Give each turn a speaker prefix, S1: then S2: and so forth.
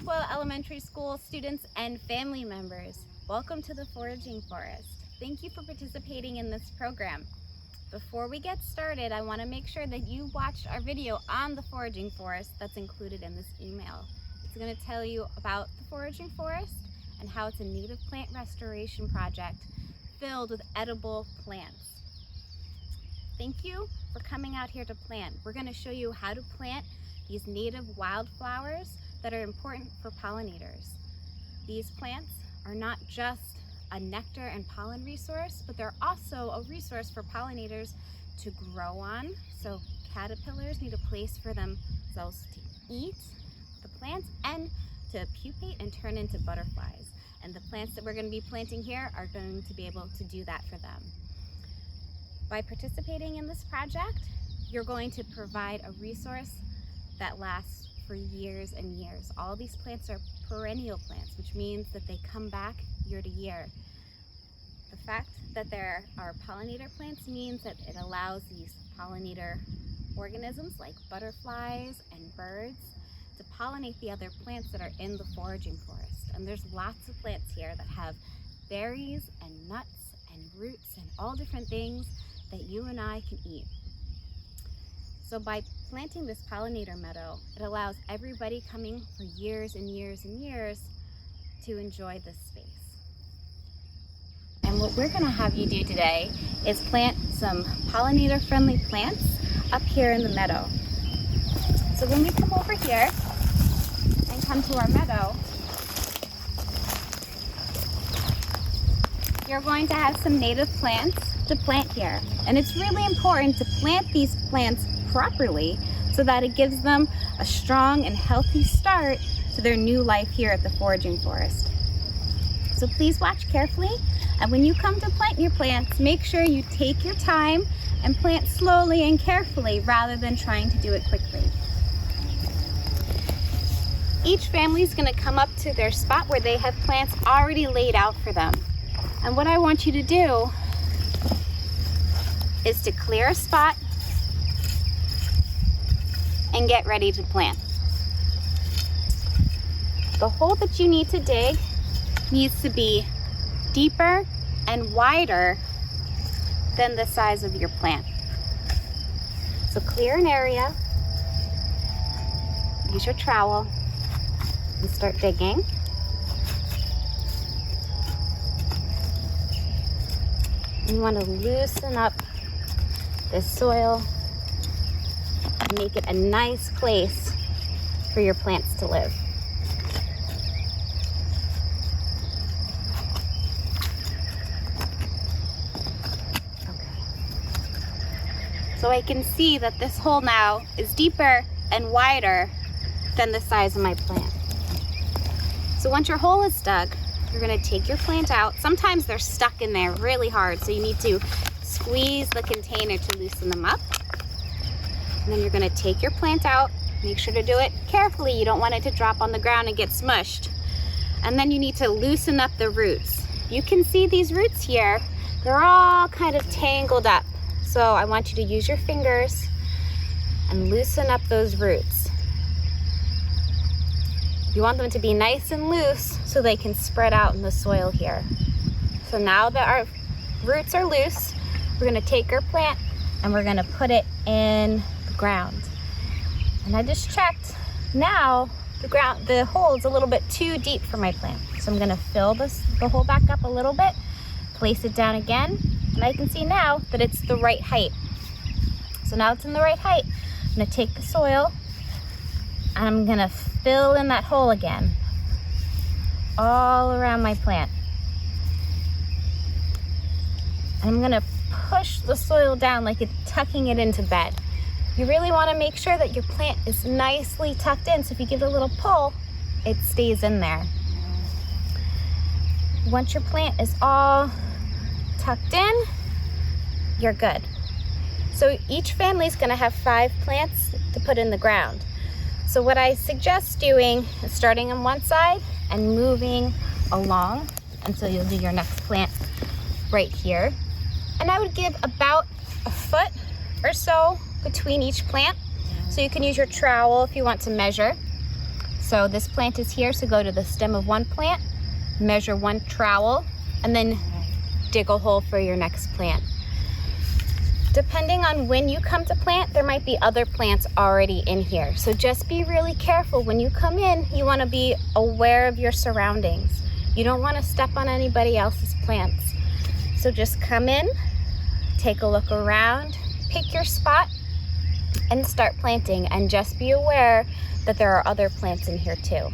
S1: Hopewell Elementary School students and family members. Welcome to the Foraging Forest. Thank you for participating in this program. Before we get started, I want to make sure that you watched our video on the Foraging Forest that's included in this email. It's going to tell you about the Foraging Forest and how it's a native plant restoration project filled with edible plants. Thank you for coming out here to plant. We're going to show you how to plant these native wildflowers that are important for pollinators. These plants are not just a nectar and pollen resource, but they're also a resource for pollinators to grow on. So caterpillars need a place for themselves to eat the plants and to pupate and turn into butterflies. And the plants that we're going to be planting here are going to be able to do that for them. By participating in this project, you're going to provide a resource that lasts for years and years. All these plants are perennial plants, which means that they come back year to year. The fact that there are pollinator plants means that it allows these pollinator organisms like butterflies and birds to pollinate the other plants that are in the foraging forest. And there's lots of plants here that have berries and nuts and roots and all different things that you and I can eat. So by planting this pollinator meadow, it allows everybody coming for years and years and years to enjoy this space. And what we're going to have you do today is plant some pollinator-friendly plants up here in the meadow. So when we come over here and come to our meadow, you're going to have some native plants to plant here. And it's really important to plant these plants properly so that it gives them a strong and healthy start to their new life here at the Foraging Forest. So please watch carefully, and when you come to plant your plants, make sure you take your time and plant slowly and carefully rather than trying to do it quickly. Each family is going to come up to their spot where they have plants already laid out for them. And what I want you to do is to clear a spot and get ready to plant. The hole that you need to dig needs to be deeper and wider than the size of your plant. So clear an area, use your trowel, and start digging. You want to loosen up the soil and make it a nice place for your plants to live. Okay. So I can see that this hole now is deeper and wider than the size of my plant. So once your hole is dug, you're going to take your plant out. Sometimes they're stuck in there really hard, so you need to squeeze the container to loosen them up. And then you're going to take your plant out. Make sure to do it carefully. You don't want it to drop on the ground and get smushed. And then you need to loosen up the roots. You can see these roots here. They're all kind of tangled up. So I want you to use your fingers and loosen up those roots. You want them to be nice and loose so they can spread out in the soil here. So now that our roots are loose, we're going to take our plant and we're going to put it in the ground. And I just checked. Now the hole is a little bit too deep for my plant. So I'm going to fill the hole back up a little bit, place it down again, and I can see now that it's the right height. So now it's in the right height. I'm going to take the soil and I'm going to fill in that hole again, all around my plant. And I'm going to push the soil down like it's tucking it into bed. You really want to make sure that your plant is nicely tucked in, so if you give it a little pull, it stays in there. Once your plant is all tucked in, you're good. So each family is going to have 5 plants to put in the ground. So what I suggest doing is starting on one side and moving along until you'll do your next plant right here. And I would give about a foot or so between each plant. So you can use your trowel if you want to measure. So So this plant is here, so go to the stem of one plant, measure one trowel, and then dig a hole for your next plant. Depending on when you come to plant, there might be other plants already in here. So just be really careful. When you come in, you want to be aware of your surroundings. You don't want to step on anybody else's plants. So just come in, take a look around, pick your spot, and start planting. And just be aware that there are other plants in here too.